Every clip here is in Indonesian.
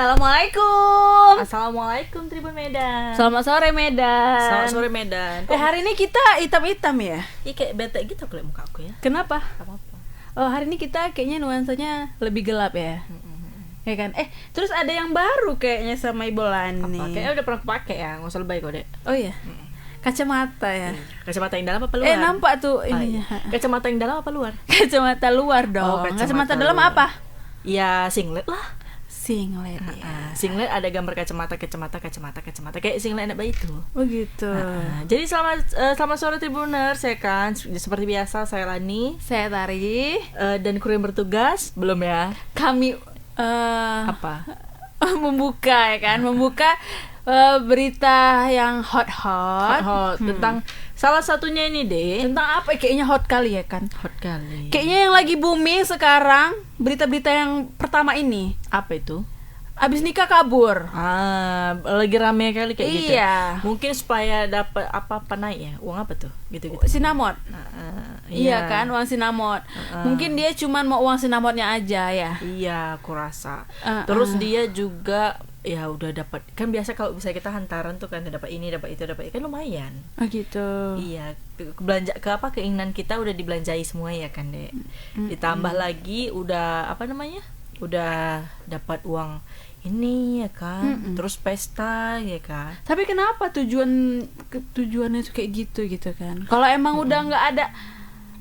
Assalamualaikum. Assalamualaikum Tribun Medan. Selamat sore Medan. Selamat sore Medan. Hari ini kita hitam-hitam ya? Iya kayak bete gitu kulit muka aku ya. Kenapa? Apa-apa. Oh, hari ini kita kayaknya nuansanya lebih gelap ya. Ya kan? Terus ada yang baru kayaknya sama Ibu Lani. Apa? Kayaknya udah pernah aku pakai ya, nggak usah lebay kok, Dek. Oh iya. Kacamata ya. Kacamata yang dalam apa luar? Nampak tuh ininya. Kacamata yang dalam apa luar? Kacamata luar dong. Kacamata dalam luar. apa? Ya singlet lah. Singlet ya. Singlet ada gambar kacamata kayak singlet anak bayi itu. Oh gitu. Jadi selamat sore Tribuners ya kan. Seperti biasa saya Lani, Saya Tari. dan kru yang bertugas belum ya. Kami Apa? membuka ya kan, berita yang hot Tentang salah satunya ini deh. tentang apa? Kayaknya hot kali ya kan. Hot kali. Kayaknya yang lagi booming sekarang berita-berita yang pertama ini. Apa itu? Abis nikah kabur. Lagi rame kali kayak gitu. Iya. Mungkin supaya dapat apa naik ya? Uang apa tuh? Gitu-gitu. Sinamot. Iya kan, uang sinamot. Mungkin dia cuman mau uang sinamotnya aja ya. Iya, aku rasa. Terus dia juga ya udah dapat. Kan biasa kalau bisa kita hantaran tuh kan dapat ini, dapat itu, kan lumayan. Oh gitu. Iya, belanja ke apa keinginan kita udah dibelanjai semua ya kan, Dek. Ditambah lagi udah apa namanya? Udah dapat uang ini ya kan, terus pesta ya kan. Tapi kenapa tujuannya tuh kayak gitu kan? Kalau emang udah nggak ada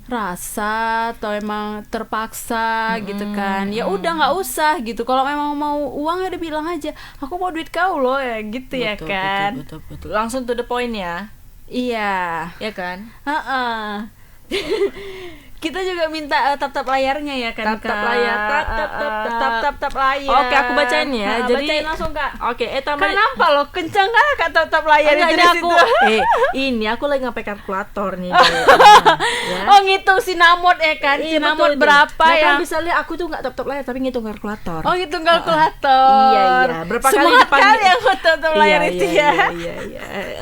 rasa atau emang terpaksa gitu kan, ya udah nggak usah gitu. Kalau memang mau uang ya udah bilang aja, aku mau duit kau loh ya gitu. Betul, ya kan. Betul. Langsung to the point ya. Iya. Ya kan. Kita juga minta tap layarnya ya kan. Tap layar. Tap layar. Oke, aku bacain ya. Jadi bacain langsung Kak. Oke, tambah. Kan nampak loh kencang kan Kak tap layar itu ini di aku. situ. Ini aku lagi ngapain kalkulator nih. Ya. Oh ngitung sinamot ya kan. Sinamot betul, berapa nah, ya? kan bisa lihat aku tuh nggak tap layar tapi ngitung kalkulator. Oh ngitung kalkulator. Iya. Berapa Semangat kali kali aku tap layar itu ya. Iya.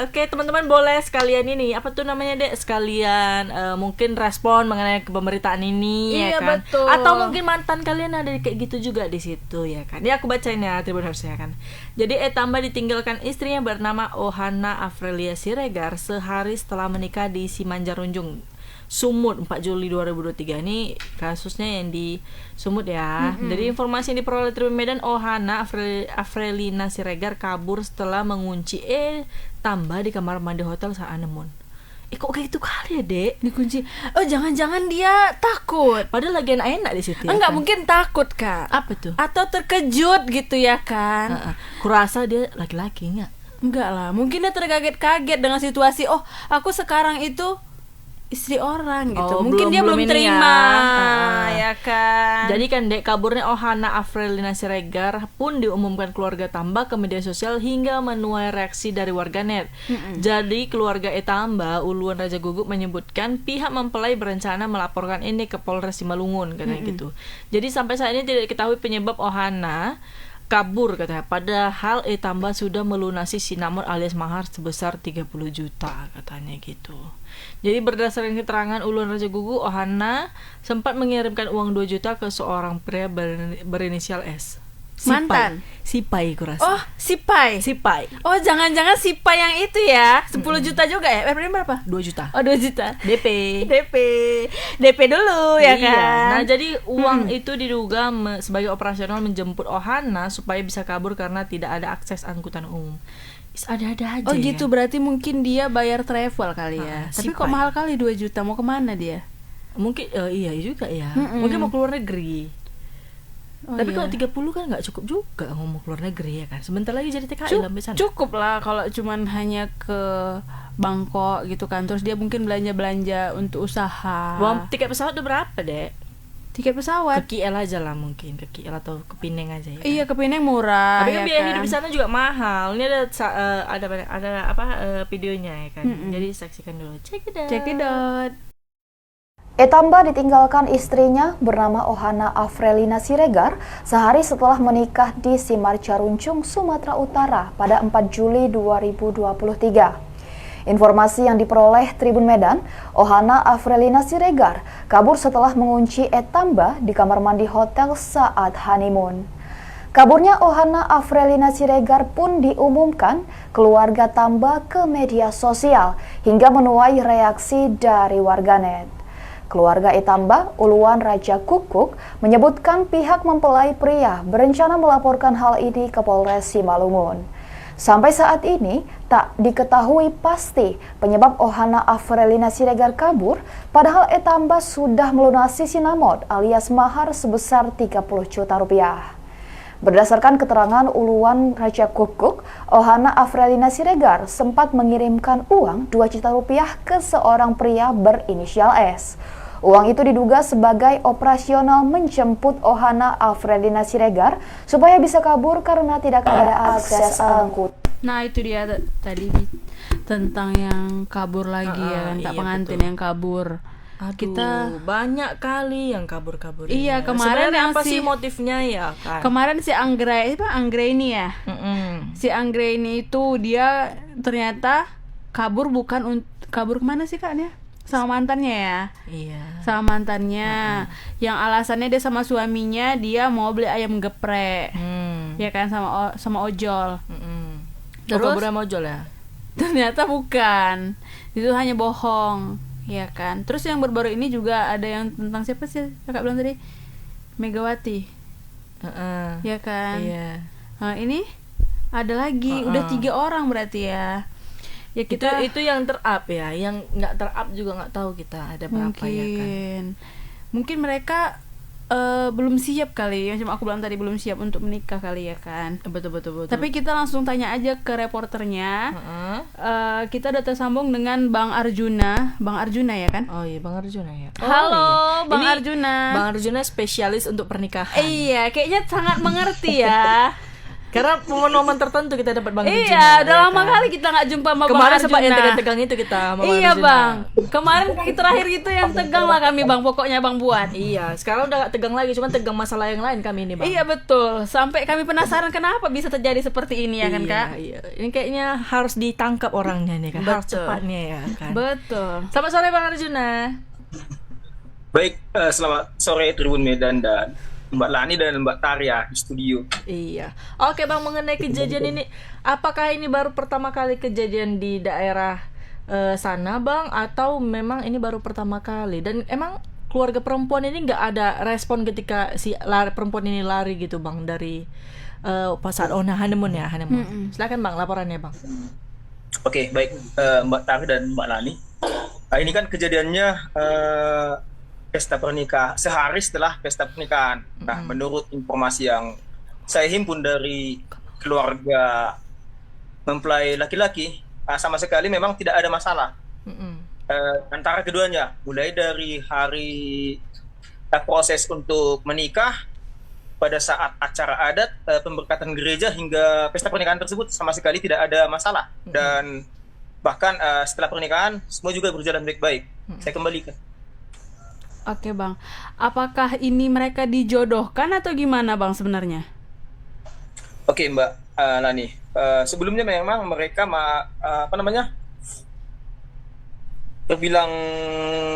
Oke, teman-teman boleh sekalian ini apa tuh namanya Dek? Sekalian mungkin respon mengenai pemberitaan ini. Iya, ya kan? betul. Atau mungkin mantan kalian ada kayak gitu juga di situ ya kan. Ya aku bacain ya Tribuners ya kan. Jadi tambah ditinggalkan istrinya bernama Ohana Afrelia Siregar sehari setelah menikah di Simanjarunjung, Sumut 4 Juli 2023. Ini kasusnya yang di Sumut ya. Dari informasi yang diperoleh Tribun Medan, Ohana Afrelina Siregar kabur setelah mengunci tambah di kamar mandi hotel Saanemon. Kok kayak gitu kali ya, Dek? Dikunci. Oh, jangan-jangan dia takut. Padahal lagi enak di situ. Enggak, kan? mungkin takut, Kak. Apa tuh? Atau terkejut gitu ya kan? Kurasa dia laki-laki Enggak lah, mungkin dia terkaget-kaget dengan situasi. Oh, aku sekarang itu istri orang gitu. Mungkin dia belum terima ya kan. Jadi kan Dek, kaburnya Ohana Afrelina Siregar pun diumumkan keluarga Tamba ke media sosial hingga menuai reaksi dari warganet. Jadi keluarga Tamba Uluan Raja Guguk menyebutkan pihak mempelai berencana melaporkan ini ke Polres Simalungun katanya gitu. Jadi sampai saat ini tidak diketahui penyebab Ohana kabur katanya. Padahal Tamba sudah melunasi sinamon alias mahar sebesar 30 juta katanya gitu. Jadi berdasarkan keterangan Uluan Raja Gugu, Ohana sempat mengirimkan uang 2 juta ke seorang pria berinisial S. Mantan? Sipai kurasa. Oh, Sipai. Oh, jangan-jangan Sipai yang itu ya. 10 juta juga ya? Berapa? 2 juta. Oh, 2 juta. DP dulu ya iya. kan. Nah, jadi uang itu diduga sebagai operasional menjemput Ohana supaya bisa kabur karena tidak ada akses angkutan umum. Ada-ada aja. Oh gitu, berarti mungkin dia bayar travel kali ya. Tapi kok mahal kali 2 juta, mau kemana dia? Mungkin iya juga ya. Mungkin mau keluar negeri. Tapi kalau 30 kan nggak cukup juga ngomong keluar negeri ya kan. Sebentar lagi jadi TKI sampai sana. Cukup lah kalau cuman hanya ke Bangkok gitu kan. Terus dia mungkin belanja untuk usaha. Uang tiket pesawat udah berapa, Dek? Tiket pesawat ke KL aja lah, mungkin ke KL atau ke Pineng aja ya. Iya, ke Pineng murah. Tapi kan ya biaya kan? hidup di sana juga mahal. Ini ada videonya ya kan. Jadi saksikan dulu. Check it out. Tamba ditinggalkan istrinya bernama Ohana Afrelina Siregar sehari setelah menikah di Simalungun, Sumatera Utara pada 4 Juli 2023. Informasi yang diperoleh Tribun Medan, Ohana Afrelina Siregar kabur setelah mengunci Tamba di kamar mandi hotel saat honeymoon. Kaburnya Ohana Afrelina Siregar pun diumumkan keluarga Tamba ke media sosial hingga menuai reaksi dari warganet. Keluarga Etamba, Uluan Raja Kukuk, menyebutkan pihak mempelai pria berencana melaporkan hal ini ke Polres Simalungun. Sampai saat ini, tak diketahui pasti penyebab Ohana Afrelina Siregar kabur, padahal Etamba sudah melunasi sinamot alias mahar sebesar 30 juta rupiah. Berdasarkan keterangan Uluan Raja Kukuk, Ohana Afrelina Siregar sempat mengirimkan uang 2 juta rupiah ke seorang pria berinisial S. Uang itu diduga sebagai operasional menjemput Ohana Afrelina Siregar supaya bisa kabur karena tidak ada akses angkut. Nah itu dia tadi tentang yang kabur lagi ya kan, tak iya, pengantin betul. yang kabur. Aduh, Kita banyak kali yang kabur-kabur. Iya, kemarin sebenarnya yang apa si- sih motifnya ya kan? kemarin si Anggreni ya. Mm-mm. Si Anggreni itu dia ternyata kabur kabur kemana sih Kak dia? Sama mantannya ya. Iya. Sama mantannya. Yang alasannya dia sama suaminya dia mau beli ayam geprek. Ya kan sama ojol. Terus Terus kabur sama ojol ya? ternyata bukan. Itu hanya bohong, ya kan. Terus yang baru-baru ini juga ada yang tentang siapa sih Kakak bilang tadi? Megawati. Ya kan. Iya. Nah, ini ada lagi, udah 3 orang berarti ya. Ya kita Itu yang ter-up ya, yang nggak ter-up juga nggak tahu kita ada berapa ya kan. Mungkin mereka belum siap kali, yang cuma aku bilang tadi belum siap untuk menikah kali ya kan. Betul. Tapi kita langsung tanya aja ke reporternya. Kita udah tersambung dengan Bang Arjuna ya kan? Oh iya, Bang Arjuna ya. Halo, iya. Bang Ini Arjuna. Bang Arjuna spesialis untuk pernikahan. Iya, kayaknya sangat mengerti ya. Karena momen-momen tertentu kita dapat Bang Arjuna. Iya, udah ya lama kan? kali kita nggak jumpa sama Bang Kemarin Arjuna. sempat yang tegang-tegang itu kita sama Bang Iya Arjuna. Bang, kemarin terakhir itu yang tegang lah kami Bang, pokoknya Bang buat. Iya, sekarang udah gak tegang lagi, cuma tegang masalah yang lain kami ini Bang. Iya betul, sampai kami penasaran kenapa bisa terjadi seperti ini ya kan Kak? Iya. Ini kayaknya harus ditangkap orangnya nih kan, harus Betul. cepatnya ya kan. Betul. Selamat sore Bang Arjuna. Baik, selamat sore Tribun Medan dan Mbak Lani dan Mbak Tarya di studio. Iya. Oke Bang, mengenai kejadian ini, apakah ini baru pertama kali kejadian di daerah sana Bang, atau memang ini baru pertama kali? Dan emang keluarga perempuan ini nggak ada respon ketika si perempuan ini lari gitu Bang dari pas saat honeymoon ya, honeymoon. Silakan Bang, laporannya Bang. Oke, baik Mbak Tarya dan Mbak Lani. Ini kan kejadiannya pesta pernikahan, sehari setelah pesta pernikahan. Nah, menurut informasi yang saya himpun dari keluarga mempelai laki-laki, sama sekali memang tidak ada masalah antara keduanya. Mulai dari hari proses untuk menikah, pada saat acara adat, pemberkatan gereja hingga pesta pernikahan tersebut sama sekali tidak ada masalah. Dan bahkan setelah pernikahan semua juga berjalan baik-baik. Saya kembalikan. Oke Bang, apakah ini mereka dijodohkan atau gimana Bang sebenarnya? Oke Mbak Lani, sebelumnya memang mereka terbilang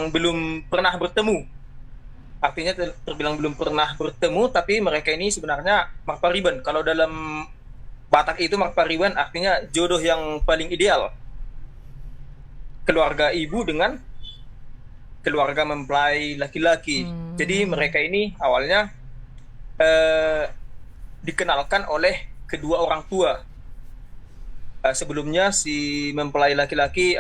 belum pernah bertemu. Artinya terbilang belum pernah bertemu, tapi mereka ini sebenarnya marpariban. Kalau dalam Batak itu marpariban artinya jodoh yang paling ideal. Keluarga ibu dengan keluarga mempelai laki-laki. Jadi mereka ini awalnya dikenalkan oleh kedua orang tua. Sebelumnya si mempelai laki-laki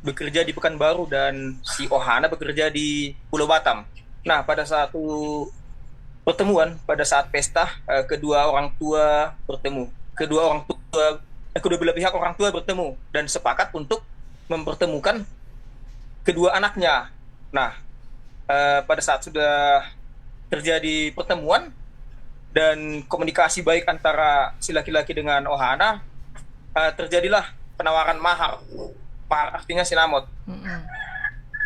bekerja di Pekanbaru dan si Ohana bekerja di Pulau Batam. Nah, pada satu pertemuan, pada saat pesta, kedua orang tua bertemu. Kedua belah pihak orang tua bertemu dan sepakat untuk mempertemukan kedua anaknya. Nah, pada saat sudah terjadi pertemuan dan komunikasi baik antara si laki-laki dengan Ohana, terjadilah penawaran mahar. Mahar artinya sinamot.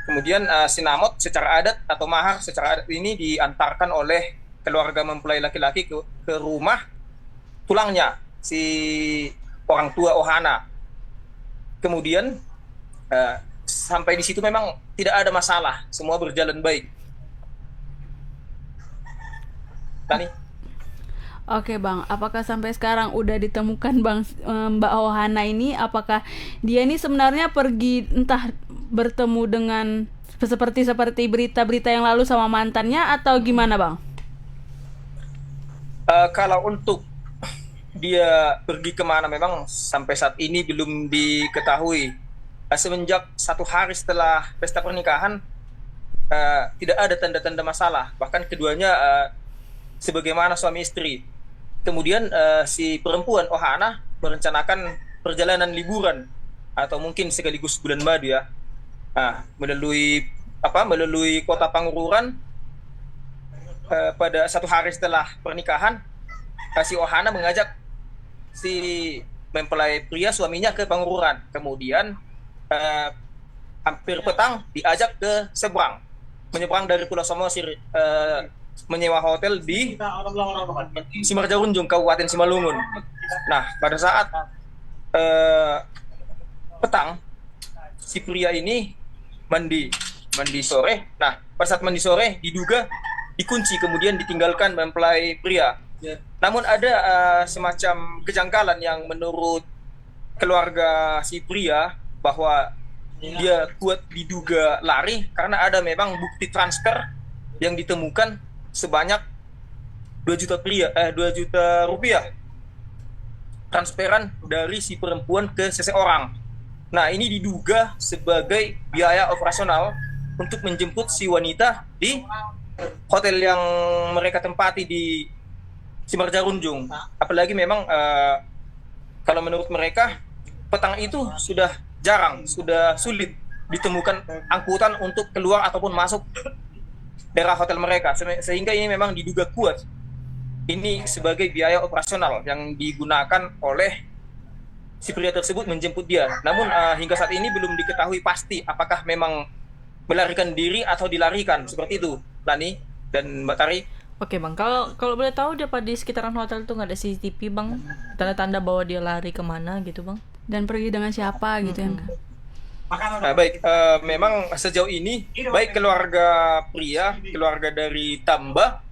Kemudian sinamot secara adat atau mahar secara adat ini diantarkan oleh keluarga mempelai laki-laki ke rumah tulangnya si orang tua Ohana. Kemudian sampai di situ memang tidak ada masalah, semua berjalan baik. Tani? Oke Bang, apakah sampai sekarang udah ditemukan Bang Mbak Ohana ini? Apakah dia ini sebenarnya pergi entah bertemu dengan seperti berita-berita yang lalu sama mantannya atau gimana Bang? Kalau untuk dia pergi kemana memang sampai saat ini belum diketahui. Semenjak 1 hari setelah pesta pernikahan tidak ada tanda-tanda masalah. Bahkan keduanya sebagaimana suami istri. Kemudian si perempuan Ohana merencanakan perjalanan liburan atau mungkin sekaligus bulan madu ya. Melalui kota Pangururan pada 1 hari setelah pernikahan, si Ohana mengajak si mempelai pria suaminya ke Pangururan. Kemudian hampir petang diajak ke menyeberang dari Pulau Samosir, menyewa hotel di Simarjarunjung, Kabupaten Simalungun. Nah, pada saat petang, si pria ini mandi sore. Nah, pada saat mandi sore diduga dikunci kemudian ditinggalkan mempelai pria. Namun ada semacam kejanggalan yang menurut keluarga si pria bahwa dia kuat diduga lari karena ada memang bukti transfer yang ditemukan sebanyak 2 juta rupiah transferan dari si perempuan ke seseorang. Nah, ini diduga sebagai biaya operasional untuk menjemput si wanita di hotel yang mereka tempati di Simarjarunjung. Apalagi memang kalau menurut mereka petang itu sudah sulit ditemukan angkutan untuk keluar ataupun masuk daerah hotel mereka, sehingga ini memang diduga kuat ini sebagai biaya operasional yang digunakan oleh si pria tersebut menjemput dia. Namun hingga saat ini belum diketahui pasti apakah memang melarikan diri atau dilarikan, seperti itu Lani dan Mbak Tari. Oke Bang, kalau boleh tahu di sekitaran hotel itu nggak ada CCTV Bang, tanda-tanda bahwa dia lari kemana gitu Bang, dan pergi dengan siapa gitu ya? Baik, memang sejauh ini baik keluarga pria, keluarga dari Tamba,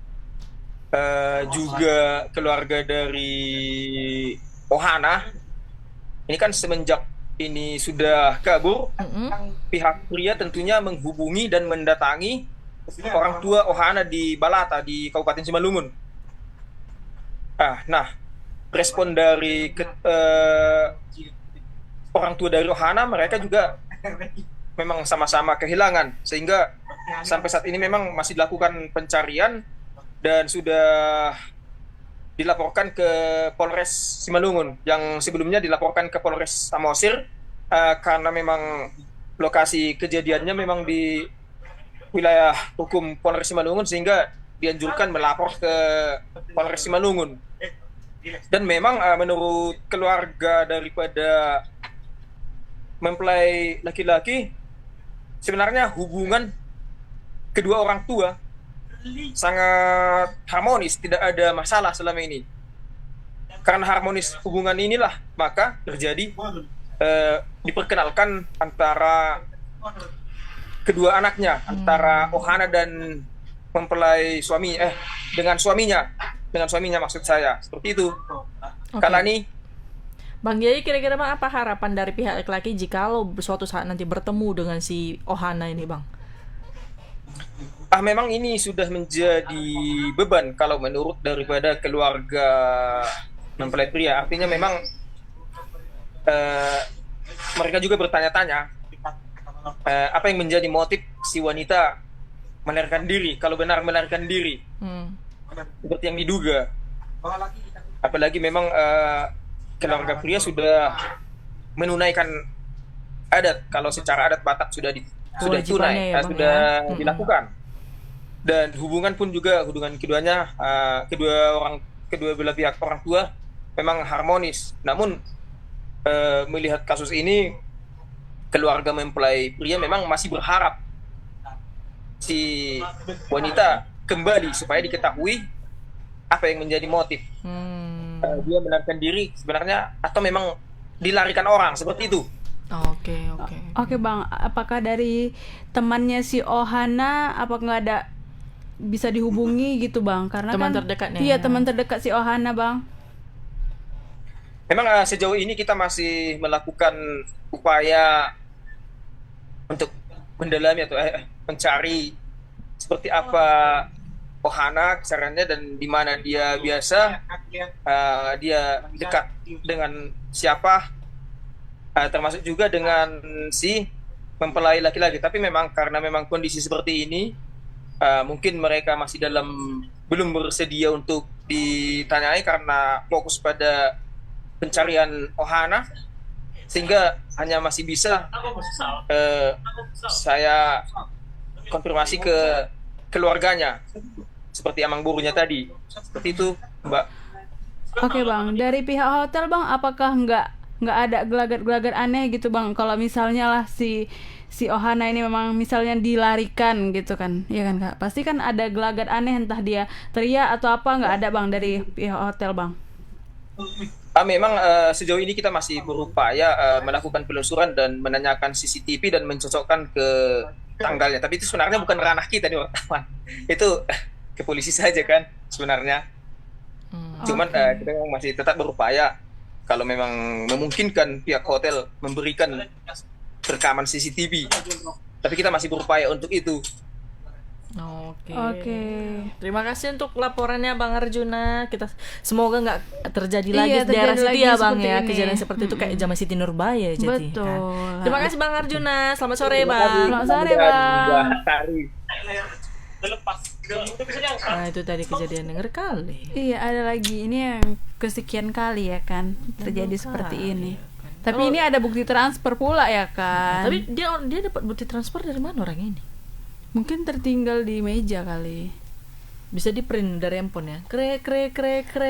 juga keluarga dari Ohana, ini kan semenjak ini sudah kabur, pihak pria tentunya menghubungi dan mendatangi orang tua Ohana di Balata di Kabupaten Simalungun. Nah, respon dari orang tua dari Ohana, mereka juga memang sama-sama kehilangan, sehingga sampai saat ini memang masih dilakukan pencarian dan sudah dilaporkan ke Polres Simalungun, yang sebelumnya dilaporkan ke Polres Samosir karena memang lokasi kejadiannya memang di wilayah hukum Polres Simalungun, sehingga dianjurkan melapor ke Polres Simalungun. Dan memang menurut keluarga daripada mempelai laki-laki, sebenarnya hubungan kedua orang tua sangat harmonis, tidak ada masalah selama ini. Karena harmonis hubungan inilah maka terjadi diperkenalkan antara kedua anaknya, antara Ohana dan mempelai dengan suaminya maksud saya, seperti itu. Okay. Kalani. Bang, jadi kira-kira Bang, apa harapan dari pihak laki-laki jikalau suatu saat nanti bertemu dengan si Ohana ini Bang? Memang ini sudah menjadi beban kalau menurut daripada keluarga mempelai pria. Artinya memang mereka juga bertanya-tanya apa yang menjadi motif si wanita melarikan diri, kalau benar melarikan diri, seperti yang diduga. Apalagi memang keluarga pria sudah menunaikan adat, kalau secara adat Batak sudah tunai, ya, sudah dilakukan. Dan hubungan keduanya, kedua belah pihak orang tua memang harmonis. Namun melihat kasus ini, keluarga mempelai pria memang masih berharap si wanita kembali supaya diketahui apa yang menjadi motif dia melarikan diri sebenarnya, atau memang dilarikan orang, seperti itu. Oke Bang, apakah dari temannya si Ohana, apa nggak ada bisa dihubungi gitu Bang, karena Teman kan terdekatnya iya ya. teman terdekat si Ohana Bang. Memang sejauh ini kita masih melakukan upaya untuk mendalami atau mencari seperti apa Ohana kesarannya dan di mana dia biasa, dia dekat dengan siapa, termasuk juga dengan si mempelai laki-laki. Tapi memang karena memang kondisi seperti ini, mungkin mereka masih belum bersedia untuk ditanyai karena fokus pada pencarian Ohana, sehingga hanya masih bisa saya konfirmasi ke keluarganya seperti amang burunya tadi. Seperti itu, Mbak. Oke Bang, dari pihak hotel Bang, apakah nggak ada gelagat-gelagat aneh gitu Bang? Kalau misalnya lah si Ohana ini memang misalnya dilarikan gitu kan, ya kan Kak? Pasti kan ada gelagat aneh, entah dia teriak atau apa, nggak ada Bang dari pihak hotel Bang? Memang sejauh ini kita masih berupaya melakukan penelusuran dan menanyakan CCTV dan mencocokkan ke tanggalnya. Tapi itu sebenarnya bukan ranah kita nih wartawan. Itu ke polisi saja kan sebenarnya. Cuman kita memang masih tetap berupaya kalau memang memungkinkan pihak hotel memberikan rekaman CCTV. Tapi kita masih berupaya untuk itu. Oke. Terima kasih untuk laporannya Bang Arjuna. Kita semoga nggak terjadi lagi di daerah situ ya Bang ya, kejadian seperti itu kayak zaman Siti Nurbaya jadi. Betul. Kan. Terima kasih Bang Arjuna. Selamat sore Bang. Selamat sore Bang. Nah itu tadi kejadian yang kali. Iya, ada lagi. Ini yang kesekian kali ya kan terjadi seperti ini. Tapi ini ada bukti transfer pula ya kan. Tapi dia dapat bukti transfer dari mana orang ini? Mungkin tertinggal di meja kali. Bisa di print dari handphone ya. Krek.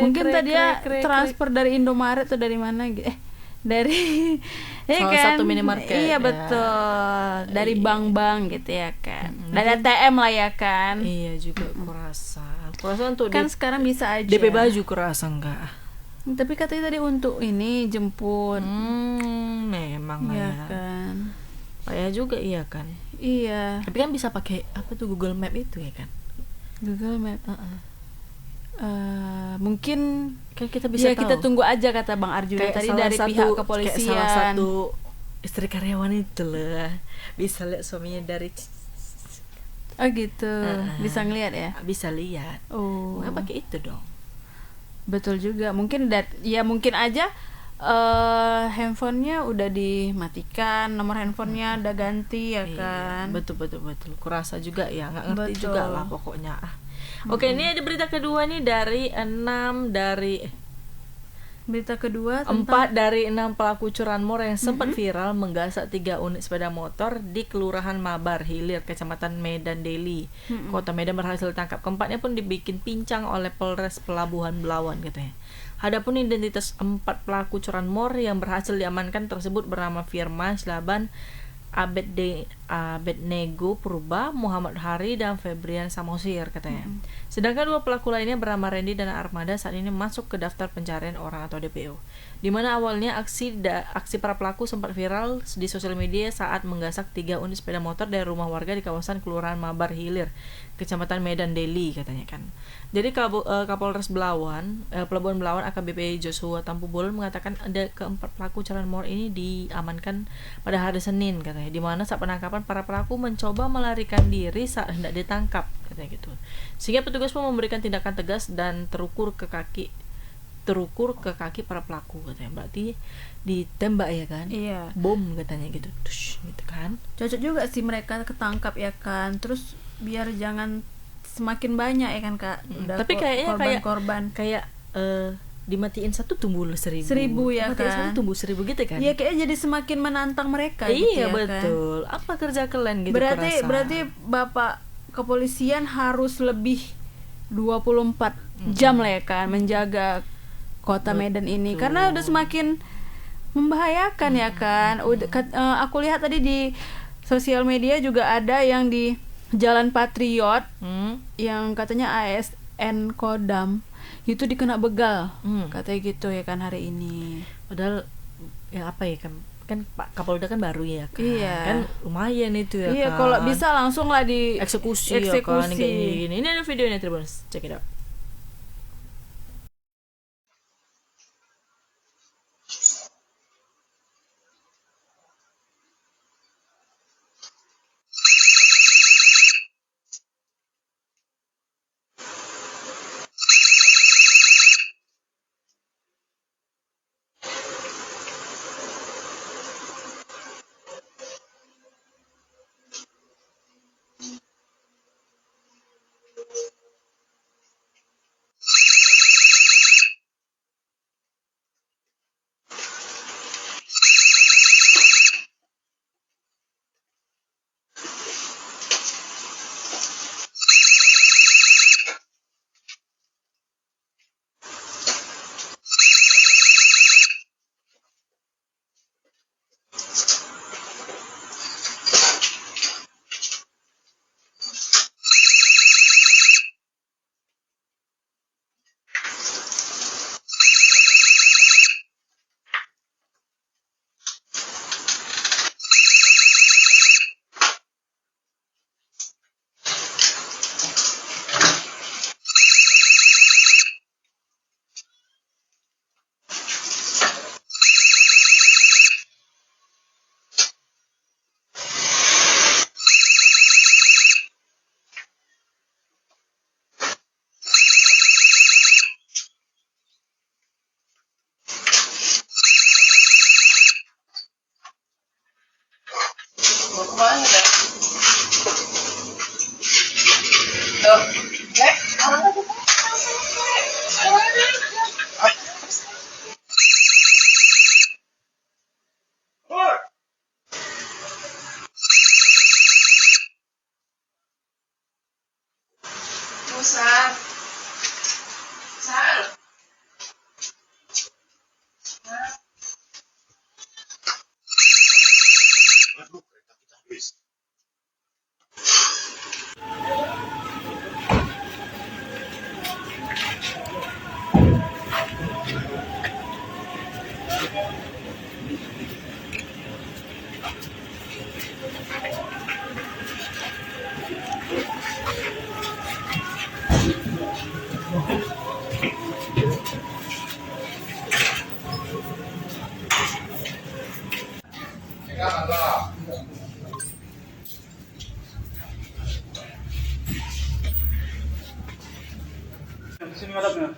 Mungkin tadi dia transfer dari Indomaret atau dari mana gitu. Dari salah satu minimarket. Iya betul. Dari bank-bank gitu ya kan. Dari ATM lah ya kan. Iya juga kurasa untuk kan sekarang bisa aja. DP baju kurasa enggak. Tapi katanya tadi untuk ini jemput. Memang lah ya. Kan. Payah juga iya kan. Iya. Tapi kan bisa pakai apa tuh Google Map itu ya kan? Google Map. Mungkin kan kita bisa tahu. Kita tunggu aja kata Bang Arjuna tadi dari pihak kepolisian. Kayak salah satu istri karyawan itu lah bisa lihat suaminya dari. Oh gitu. Bisa ngelihat ya? Bisa lihat. Oh. Nggak pakai itu dong. Betul juga. Mungkin mungkin aja handphonenya udah dimatikan, nomor handphonenya udah ganti ya kan. Betul. Kurasa juga ya, nggak ngerti juga lah pokoknya. Oke, ini ada berita kedua nih dari 4 dari 6 pelaku curanmor yang sempat viral menggasak 3 unit sepeda motor di Kelurahan Mabar Hilir, Kecamatan Medan Deli. Kota Medan berhasil ditangkap. Keempatnya pun dibikin pincang oleh Polres Pelabuhan Belawan katanya. Adapun identitas 4 pelaku curanmor yang berhasil diamankan tersebut bernama Firman Slaban, Abednego Purba, Muhammad Hari, dan Febrian Samosir katanya. Sedangkan 2 pelaku lainnya bernama Randy dan Armada saat ini masuk ke daftar pencarian orang atau DPO. Di mana awalnya aksi para pelaku sempat viral di sosial media saat menggasak 3 unit sepeda motor dari rumah warga di kawasan Kelurahan Mabar Hilir, Kecamatan Medan Deli katanya kan. Jadi Kapolres Pelabuhan Belawan AKBP Joshua Tampu Bolon mengatakan ada keempat pelaku curanmor ini diamankan pada hari Senin katanya, di mana saat penangkapan para pelaku mencoba melarikan diri saat hendak ditangkap katanya gitu. Sehingga petugas pun memberikan tindakan tegas dan terukur ke kaki para pelaku katanya. Berarti ditembak ya kan? Iya. Bom katanya gitu. Tush, gitu kan. Cocok juga sih mereka ketangkap ya kan. Terus biar jangan semakin banyak ya kan Kak. Tapi kayaknya korban kayak dimatiin satu tumbuh 1.000 ya kan. Satu tumbuh 1.000 gitu kan. Iya kayaknya jadi semakin menantang mereka gitu ya betul kan? Apa kerja kalian gitu. Berarti Bapak kepolisian harus lebih 24 jam lah ya kan menjaga kota Medan ini, karena udah semakin membahayakan ya kan. Aku lihat tadi di sosial media juga ada yang di Jalan Patriot yang katanya ASN Kodam itu dikena begal katanya gitu ya kan hari ini. Padahal yang apa ya kan kan Pak Kapolda kan baru ya kan. Iya. Kan lumayan itu ya Iya, kan. kalau bisa langsung lah di eksekusi ya kan kayak gini. Ini ada videonya Tribuners, check it out. Sini ngadapnya.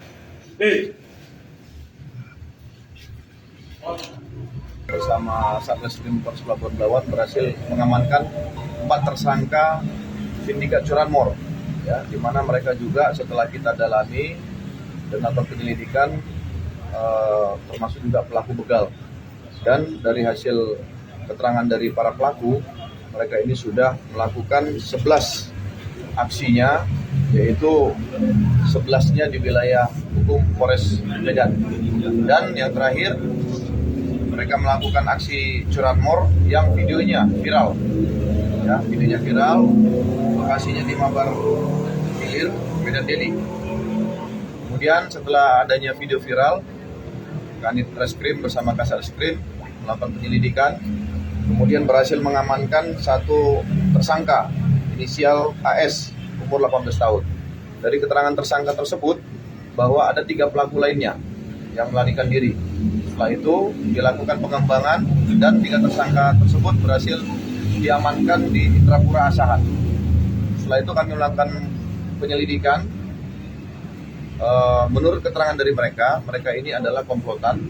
Bersama Satreskrim Polres Pelabuhan Belawan berhasil mengamankan 4 tersangka sindikat curanmor, ya, di mana mereka juga setelah kita dalami dan melakukan penyelidikan, termasuk juga pelaku begal. Dan dari hasil keterangan dari para pelaku, mereka ini sudah melakukan 11 aksinya, yaitu 11-nya di wilayah hukum Polres Medan. Dan yang terakhir, mereka melakukan aksi curanmor yang videonya viral. Ya, videonya viral, lokasinya di Mabar Hilir, Medan Deli. Kemudian setelah adanya video viral, Kanit Reskrim bersama Kasatskrim melakukan penyelidikan, kemudian berhasil mengamankan satu tersangka inisial AS umur 18 tahun. Dari keterangan tersangka tersebut bahwa ada 3 pelaku lainnya yang melarikan diri. Setelah itu dilakukan pengembangan dan 3 tersangka tersebut berhasil diamankan di Indrapura Asahan. Setelah itu kami melakukan penyelidikan. Menurut keterangan dari mereka ini adalah komplotan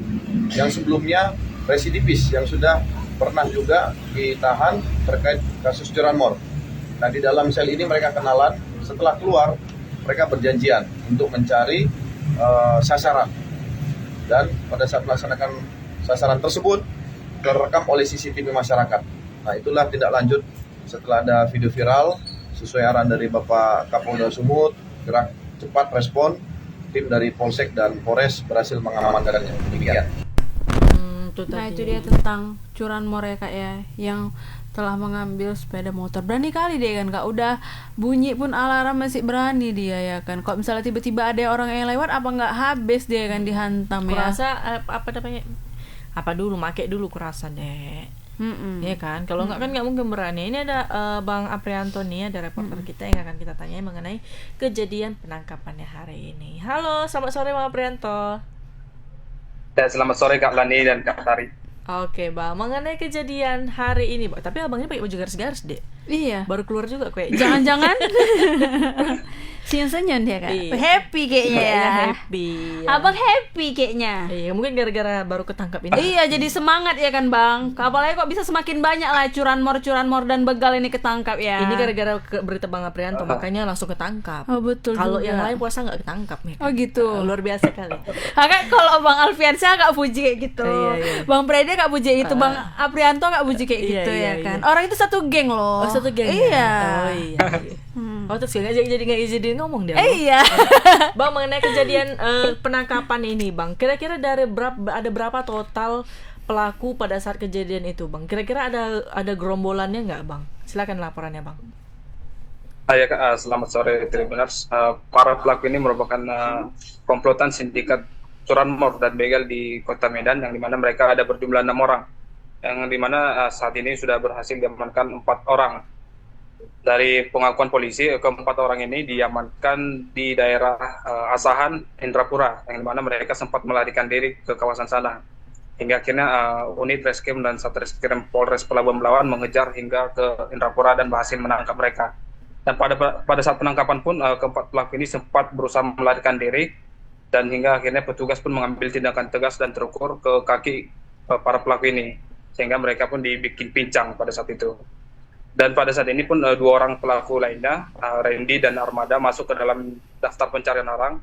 yang sebelumnya residivis yang sudah pernah juga ditahan terkait kasus curanmor. Nah, di dalam sel ini mereka kenalan, setelah keluar mereka berjanjian untuk mencari sasaran. Dan pada saat melaksanakan sasaran tersebut terekam oleh CCTV masyarakat. Nah, itulah tindak lanjut setelah ada video viral sesuai arahan dari Bapak Kapolda Sumut, gerak cepat respon, tim dari Polsek dan Polres berhasil mengamankannya. Demikian. Nah, itu dia tentang curanmor ya Kak ya, yang telah mengambil sepeda motor. Berani kali dia kan Kak, udah bunyi pun alarm masih berani dia ya kan. Kok misalnya tiba-tiba ada orang yang lewat, apa nggak habis dia kan dihantam ya. Kurasa apa namanya, apa dulu, make dulu kurasa deh. Mm-mm. Iya kan, kalau nggak kan nggak mungkin berani. Ini ada Bang Aprianto nih, ada reporter kita yang akan kita tanya mengenai kejadian penangkapannya hari ini. Halo, selamat sore Bang Aprianto. Dan selamat sore Kak Lani dan Kak Tari. Oke Bang, mengenai kejadian hari ini, Bang. Tapi abangnya pakai baju garis-garis deh. Iya. Baru keluar juga kayak. Jangan-jangan senyum-senyum dia Kak. Iya. Happy kayaknya ya. Happy. Abang happy kayaknya. Iya, mungkin gara-gara baru ketangkap ini. Iya, jadi semangat ya kan Bang. Apalagi kok bisa semakin banyak lah curanmor dan begal ini ketangkap ya. Ini gara-gara berita Bang Aprianto, makanya langsung ketangkap. Oh betul. Kalau juga. yang lain puasa nggak ketangkap nih. Oh gitu. Luar biasa kali. Kakak kalau Bang Alfiansyah gak puji kayak gitu. Iya. Bang Prede gak puji itu, Bang Aprianto gak puji kayak Iya, gitu iya, ya kan. iya. Orang itu satu geng loh. Oh, satu geng. Iya. Oh iya. Oh terus jadi nggak izinin ngomong dia. Iya. Bang, mengenai kejadian penangkapan ini, Bang. Kira-kira ada berapa total pelaku pada saat kejadian itu, Bang? Kira-kira ada gerombolannya nggak, Bang? Silakan laporannya, Bang. Ya Kak, selamat sore Tribuners. Para pelaku ini merupakan komplotan sindikat curanmor dan begal di Kota Medan, yang dimana mereka ada berjumlah 6 orang, yang dimana saat ini sudah berhasil diamankan 4 orang. Dari pengakuan polisi, keempat orang ini diamankan di daerah Asahan, Indrapura, yang dimana mereka sempat melarikan diri ke kawasan sana. Hingga akhirnya unit Reskrim dan Satreskrim Polres Pelabuhan Belawan mengejar hingga ke Indrapura dan berhasil menangkap mereka. Dan pada saat penangkapan pun keempat pelaku ini sempat berusaha melarikan diri, dan hingga akhirnya petugas pun mengambil tindakan tegas dan terukur ke kaki para pelaku ini, sehingga mereka pun dibikin pincang pada saat itu. Dan pada saat ini pun 2 orang pelaku lainnya, Randy dan Armada, masuk ke dalam daftar pencarian orang,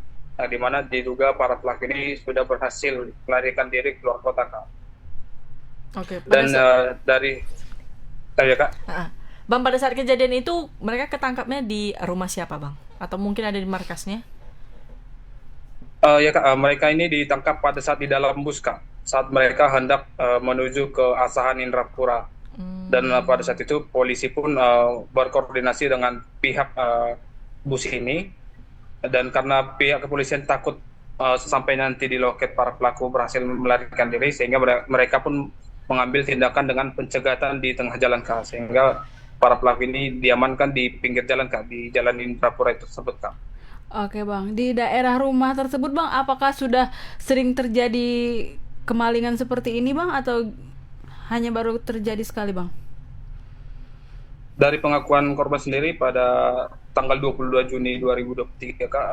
di mana diduga para pelaku ini sudah berhasil melarikan diri keluar kota, Kak. Oke. Dan dari ya Kak, Bang, pada saat kejadian itu mereka ketangkapnya di rumah siapa, Bang? Atau mungkin ada di markasnya? Ya Kak, mereka ini ditangkap pada saat di dalam bus, Kak, saat mereka hendak menuju ke Asahan Indrapura. Dan pada saat itu polisi pun berkoordinasi dengan pihak bus ini, dan karena pihak kepolisian takut sampai nanti di loket para pelaku berhasil melarikan diri, sehingga mereka pun mengambil tindakan dengan pencegatan di tengah jalan, Kak, sehingga para pelaku ini diamankan di pinggir jalan, Kak, di jalan Indrapura itu tersebut, Kak. Oke Bang, di daerah rumah tersebut Bang, apakah sudah sering terjadi kemalingan seperti ini Bang, atau hanya baru terjadi sekali Bang? Dari pengakuan korban sendiri, pada tanggal 22 Juni 2023, Kak,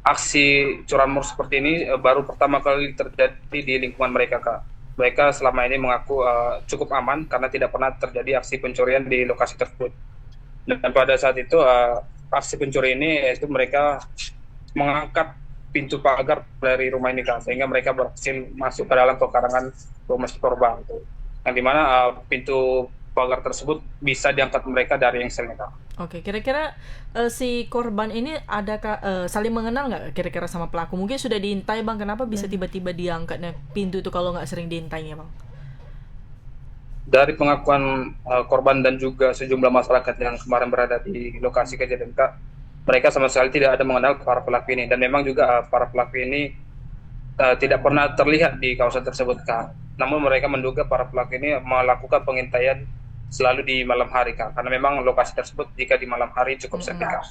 aksi curanmor seperti ini baru pertama kali terjadi di lingkungan mereka, Kak. Mereka selama ini mengaku cukup aman karena tidak pernah terjadi aksi pencurian di lokasi tersebut. Dan pada saat itu aksi pencuri ini, yaitu mereka mengangkat pintu pagar dari rumah ini, Kak, sehingga mereka berhasil masuk ke dalam pekarangan rumah si korban, yang dimana pintu pagar tersebut bisa diangkat mereka dari engselnya, Kak. Oke, kira-kira si korban ini saling mengenal nggak kira-kira sama pelaku? Mungkin sudah diintai, Bang. Kenapa bisa tiba-tiba diangkatnya pintu itu kalau nggak sering diintainya, Bang? Dari pengakuan korban dan juga sejumlah masyarakat yang kemarin berada di lokasi kejadian, Kak, mereka sama sekali tidak ada mengenal para pelaku ini, dan memang juga para pelaku ini tidak pernah terlihat di kawasan tersebut, Kak. Namun mereka menduga para pelaku ini melakukan pengintaian selalu di malam hari, Kak, karena memang lokasi tersebut jika di malam hari cukup sepi, Kak.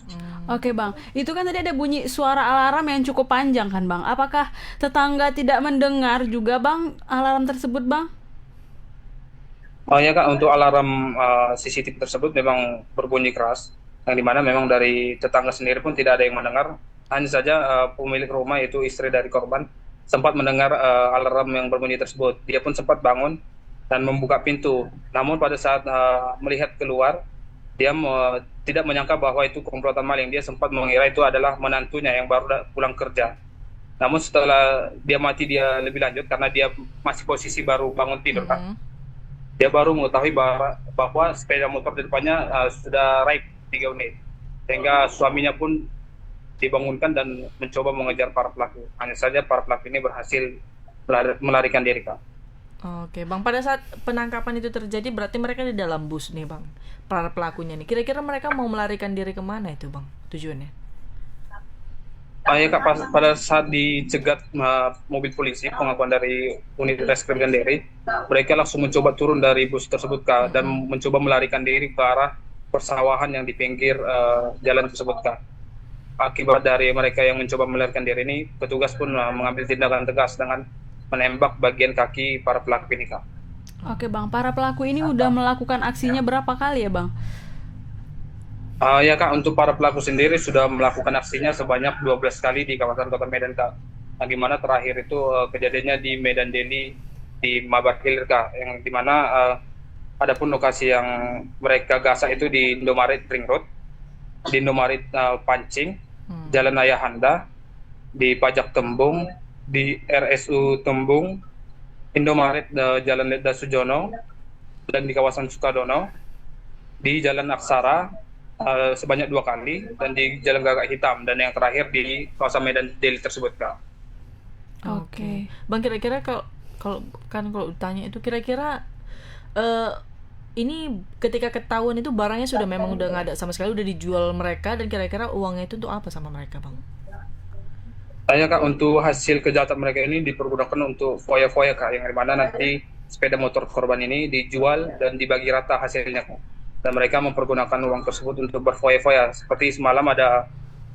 Oke Bang, itu kan tadi ada bunyi suara alarm yang cukup panjang kan Bang? Apakah tetangga tidak mendengar juga Bang alarm tersebut, Bang? Oh ya Kak, untuk alarm CCTV tersebut memang berbunyi keras, yang dimana memang dari tetangga sendiri pun tidak ada yang mendengar. Hanya saja pemilik rumah, yaitu istri dari korban, sempat mendengar alarm yang berbunyi tersebut. Dia pun sempat bangun dan membuka pintu. Namun pada saat melihat keluar, dia tidak menyangka bahwa itu komplotan maling. Dia sempat mengira itu adalah menantunya yang baru pulang kerja. Namun setelah dia mati, dia lebih lanjut karena dia masih posisi baru bangun tidur, Kak. Dia baru mengetahui bahwa sepeda motor di depannya sudah raib 3 unit. Sehingga suaminya pun dibangunkan dan mencoba mengejar para pelaku. Hanya saja para pelaku ini berhasil melarikan diri, Kak. Oke, Bang, pada saat penangkapan itu terjadi berarti mereka di dalam bus nih, Bang, para pelakunya nih. Kira-kira mereka mau melarikan diri kemana itu, Bang, tujuannya? Ya Kak, pada saat dicegat mobil polisi, pengakuan dari unit reskrim Ganderi, mereka langsung mencoba turun dari bus tersebut Kak, dan mencoba melarikan diri ke arah persawahan yang di pinggir jalan tersebut Kak. Akibat dari mereka yang mencoba melarikan diri ini, petugas pun mengambil tindakan tegas dengan menembak bagian kaki para pelaku ini Kak. Oke Bang, para pelaku ini udah melakukan aksinya berapa kali ya Bang? Ya Kak, untuk para pelaku sendiri sudah melakukan aksinya sebanyak 12 kali di kawasan Kota Medan Kak. Nah, dimana terakhir itu kejadiannya di Medan Deli di Mabar Hilir Kak, yang dimana adapun lokasi yang mereka gasak itu di Indomaret Ring Road, di Indomaret Pancing, Jalan Ayahanda, di Pajak Tembung, di RSU Tembung, Indomaret Jalan Ledda Sujono, dan di kawasan Sukadono, di Jalan Aksara sebanyak 2 kali, dan di Jalan Gagak Hitam, dan yang terakhir di kawasan Medan Deli tersebut Kak. Oke. Bang, kira-kira kalau ditanya itu kira-kira ini ketika ketahuan itu barangnya sudah memang udah nggak ada sama sekali, udah dijual mereka, dan kira-kira uangnya itu untuk apa sama mereka Bang? Kak, untuk hasil kejahatan mereka ini dipergunakan untuk foya-foya Kak, yang dimana nanti sepeda motor korban ini dijual dan dibagi rata hasilnya Kak. Dan mereka mempergunakan uang tersebut untuk berfoya-foya. Seperti semalam ada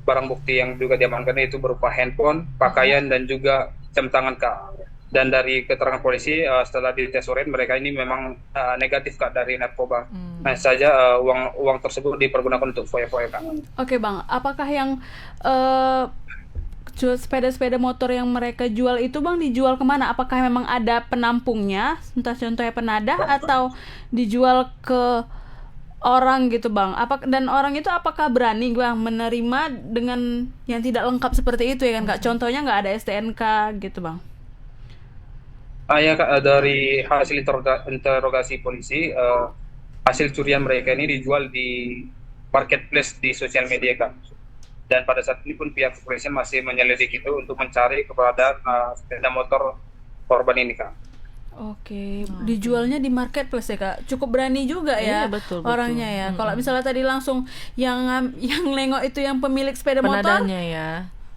barang bukti yang juga diamankan, itu berupa handphone, pakaian, dan juga jam tangan Kak. Dan dari keterangan polisi setelah dites urin, mereka ini memang negatif Kak dari narkoba. Nah saja uang tersebut dipergunakan untuk foya-foya Kak. Oke Bang, apakah yang sepeda-sepeda motor yang mereka jual itu Bang dijual kemana? Apakah memang ada penampungnya, entah contohnya penadah, atau dijual ke orang gitu Bang? Dan orang itu apakah berani Bang menerima dengan yang tidak lengkap seperti itu ya kan Kak? Contohnya nggak ada STNK gitu Bang. Ya Kak, dari hasil interogasi polisi, hasil curian mereka ini dijual di marketplace di sosial media Kak. Dan pada saat ini pun pihak kepolisian masih menyelidiki itu untuk mencari keberadaan sepeda motor korban ini Kak. Oke, dijualnya di marketplace ya Kak. Cukup berani juga ya betul. orangnya ya. Kalau misalnya tadi langsung yang nengok itu yang pemilik sepeda motor, penadanya ya.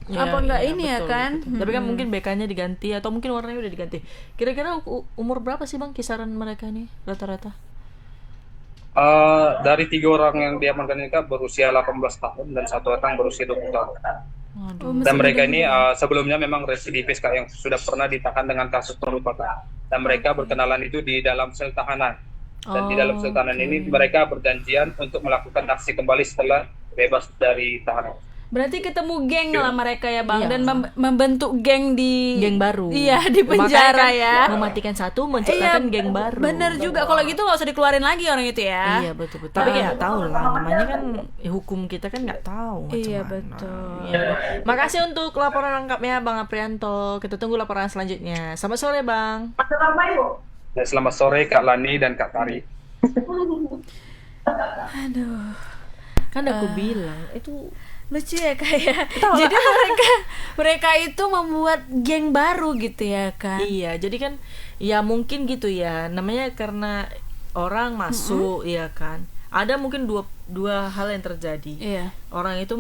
Apa enggak ini betul, ya kan? Betul. Tapi kan mungkin BK-nya diganti atau mungkin warnanya udah diganti. Kira-kira umur berapa sih Bang kisaran mereka ini rata-rata? Dari 3 orang yang diamankan ini Kak berusia 18 tahun dan 1 orang berusia 20 tahun. Dan mereka ini sebelumnya memang residivis Kak, yang sudah pernah ditahan dengan kasus perupa Kak. Dan mereka berkenalan itu di dalam sel tahanan. Dan di dalam sel tahanan ini mereka berjanjian untuk melakukan aksi kembali setelah bebas dari tahanan. Berarti ketemu geng lah mereka ya Bang, Iya. dan membentuk geng geng baru. Iya, di penjara Makanya ya. Mematikan satu, menciptakan geng baru. Bener juga, kalau gitu nggak usah dikeluarin lagi orang itu ya. Iya betul. Tapi nggak tahu lah, namanya kan hukum kita kan nggak tahu. Iya, macam mana. betul. Iya. Makasih untuk laporan lengkapnya Bang Aprianto. Kita tunggu laporan selanjutnya. Selamat sore Bang. Dan selamat sore Kak Lani dan Kak Tari. Aduh, Kan aku bilang itu lucu ya Kak ya. Jadi mereka itu membuat geng baru gitu ya kan. iya. Jadi kan ya mungkin gitu ya. Namanya karena orang masuk ya kan. Ada mungkin dua hal yang terjadi. Iya. Orang itu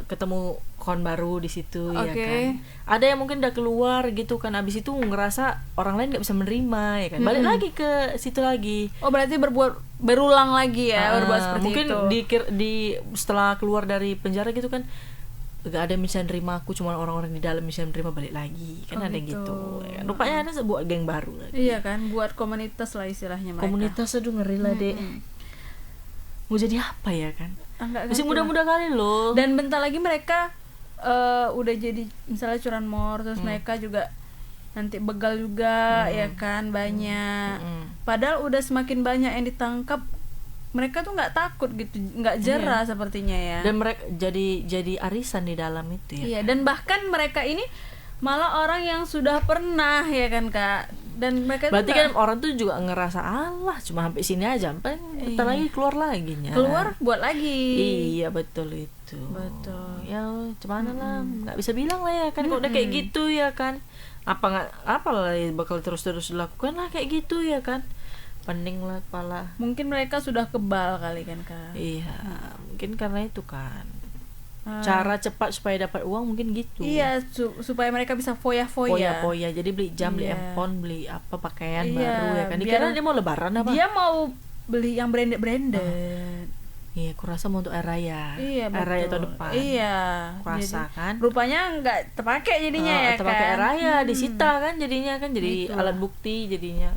ketemu kawan baru di situ ya Oke. kan. Ada yang mungkin udah keluar gitu kan, abis itu ngerasa orang lain nggak bisa menerima ya kan. Balik lagi ke situ lagi. Oh berarti berulang lagi ya, berbuat seperti mungkin itu. Setelah keluar dari penjara gitu kan, gak ada yang bisa nerima aku, cuma orang-orang di dalam bisa nerima, balik lagi kan. Ada gitu. gitu ya kan. Rupanya ada sebuah geng baru lagi. Iya kan, buat komunitas lah istilahnya mereka. Komunitas, aduh ngeri lah dek. Mau jadi apa ya kan? Enggak Masih muda-muda kali loh. Dan bentar lagi mereka udah jadi misalnya curanmor, terus mereka juga nanti begal juga ya kan, banyak. Padahal udah semakin banyak yang ditangkap, mereka tuh nggak takut gitu, nggak jera sepertinya ya. Dan mereka jadi arisan di dalam itu ya. Iya, dan bahkan mereka ini malah orang yang sudah pernah ya kan Kak. Dan mereka Berarti tuh kan orang tuh juga ngerasa Allah cuma sampai sini aja, sampai bentar lagi keluar lagi nya. keluar buat lagi. Iya betul itu. Betul. Ya cuman lah nggak bisa bilang lah ya kan, kalau udah kayak gitu ya kan. Apa lah bakal terus dilakukan lah kayak gitu ya kan. Pening lah kepala. Mungkin mereka sudah kebal kali kan Kak. Iya, mungkin karena itu kan. cara cepat supaya dapat uang mungkin gitu. Iya, supaya mereka bisa foya-foya. Foya-foya. Jadi beli jam, beli Iya. handphone, beli apa pakaian Iya, baru ya kan. biar- Dikira dia mau lebaran apa? Dia mau beli yang branded. Iya, kurasa mau untuk air raya. Iya, Air raya betul. tahun depan. Iya. Kurasa Jadi, kan. rupanya nggak terpakai jadinya ya terpakai kan. air raya disita kan jadinya kan jadi Itulah. alat bukti jadinya.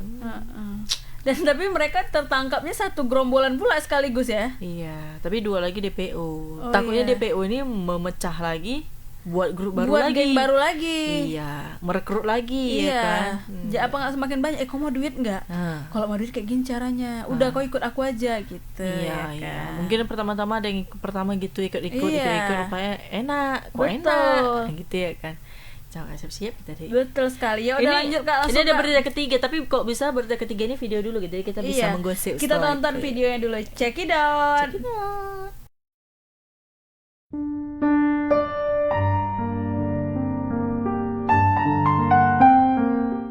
Dan tapi mereka tertangkapnya satu gerombolan pula sekaligus ya. Iya, tapi 2 lagi DPO. Oh, Takutnya iya. DPO ini memecah lagi, buat grup baru Buat lagi. geng baru lagi. Iya, merekrut lagi Iya. ya kan. Apa nggak semakin banyak? Kau mau duit nggak? Nah. Kalau mau duit kayak gini caranya. Udah kau ikut aku aja gitu. Iya, ya iya. kan? Mungkin pertama-tama ada yang pertama gitu ikut-ikut Iya. ikut-ikut rupanya enak, kok Betul. enak gitu ya kan. Jangan siap-siap kita deh. Betul sekali. Ya udah lanjut Kak, Ini langsung ada Kak. berita ketiga, tapi kok bisa berita ketiga ini video dulu gitu, jadi kita bisa Iya. menggosip. Kita setelah tonton itu. videonya dulu. Check it out.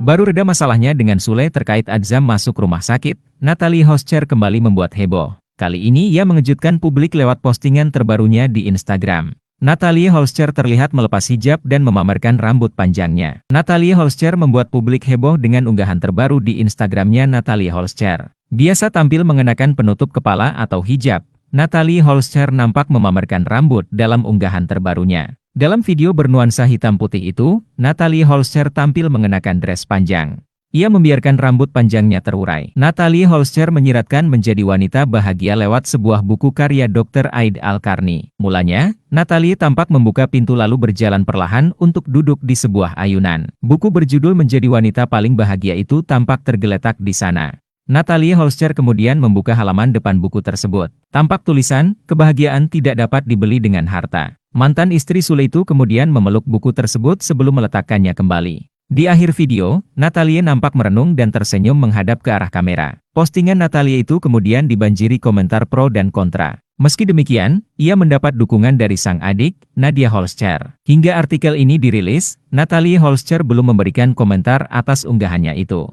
Baru reda masalahnya dengan Sule terkait Adzam masuk rumah sakit, Natalie Hoscher kembali membuat heboh. Kali ini ia mengejutkan publik lewat postingan terbarunya di Instagram. Natalie Hoscher terlihat melepas hijab dan memamerkan rambut panjangnya. Natalie Hoscher membuat publik heboh dengan unggahan terbaru di Instagramnya Natalie Hoscher. Biasa tampil mengenakan penutup kepala atau hijab, Natalie Hoscher nampak memamerkan rambut dalam unggahan terbarunya. Dalam video bernuansa hitam putih itu, Natalie Hoscher tampil mengenakan dress panjang. Ia membiarkan rambut panjangnya terurai. Natalie Hoscher menyiratkan menjadi wanita bahagia lewat sebuah buku karya Dr. Aid Al-Karni. Mulanya, Natalie tampak membuka pintu lalu berjalan perlahan untuk duduk di sebuah ayunan. Buku berjudul Menjadi Wanita Paling Bahagia itu tampak tergeletak di sana. Natalie Hoscher kemudian membuka halaman depan buku tersebut. Tampak tulisan, kebahagiaan tidak dapat dibeli dengan harta. Mantan istri Sule itu kemudian memeluk buku tersebut sebelum meletakkannya kembali. Di akhir video, Natalie nampak merenung dan tersenyum menghadap ke arah kamera. Postingan Natalie itu kemudian dibanjiri komentar pro dan kontra. Meski demikian, ia mendapat dukungan dari sang adik, Nadia Hoscher. Hingga artikel ini dirilis, Natalie Hoscher belum memberikan komentar atas unggahannya itu.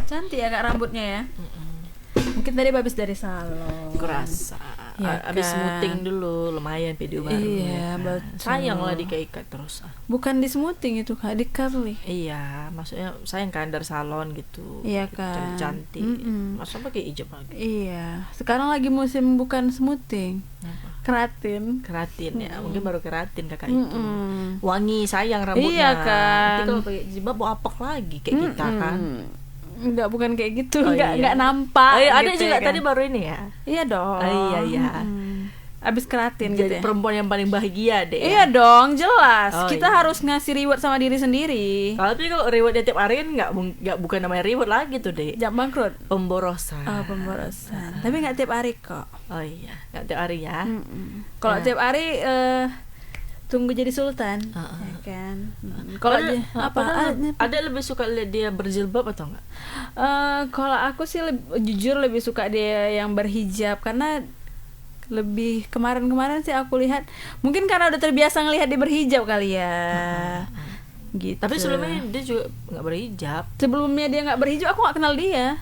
Cantik ya Kak rambutnya ya. Mungkin tadi habis dari salon. Kurasa. Ya Abis kan? smoothing dulu, lumayan video baru. Iya, ya kan? betul. Sayang lah dikaikat terus. Bukan di smoothing itu Kak, di curly. Iya, maksudnya sayang kan dari salon gitu. Iya kan. Cantik. Mm-mm. Masa pakai hijab lagi? Iya, sekarang lagi musim bukan smoothing, keratin. Keratin ya, mungkin baru keratin kakak itu. Mm-mm. Wangi sayang rambutnya. Iya kan. Nanti kalau pakai jilbab mau apek lagi kayak kita kan. Enggak, bukan kayak gitu, Oh, enggak iya. nampak. Oh, iya, ada gitu juga ya kan. tadi baru ini ya. Iya dong. Oh, iya. Abis keratin gitu Jadi ya. perempuan yang paling bahagia deh. Iya dong, jelas. Oh, Kita iya. harus ngasih reward sama diri sendiri. Tapi kalau rewardnya tiap hari kan nggak bukan namanya reward lagi tuh deh. Jangan bangkrut. Pemborosan. Oh, pemborosan. Tapi nggak tiap hari kok. Oh iya, nggak tiap hari ya. Kalau Nah. tiap hari tunggu jadi sultan, ya kan. Kalau Padahal- dia apa? padahal ada lebih suka lihat dia berjilbab atau enggak? Kalau aku sih jujur lebih suka dia yang berhijab karena lebih kemarin-kemarin sih aku lihat mungkin karena udah terbiasa ngelihat dia berhijab kali ya. Gitu. Tapi sebelumnya dia juga nggak berhijab. sebelumnya dia nggak berhijab, aku nggak kenal dia.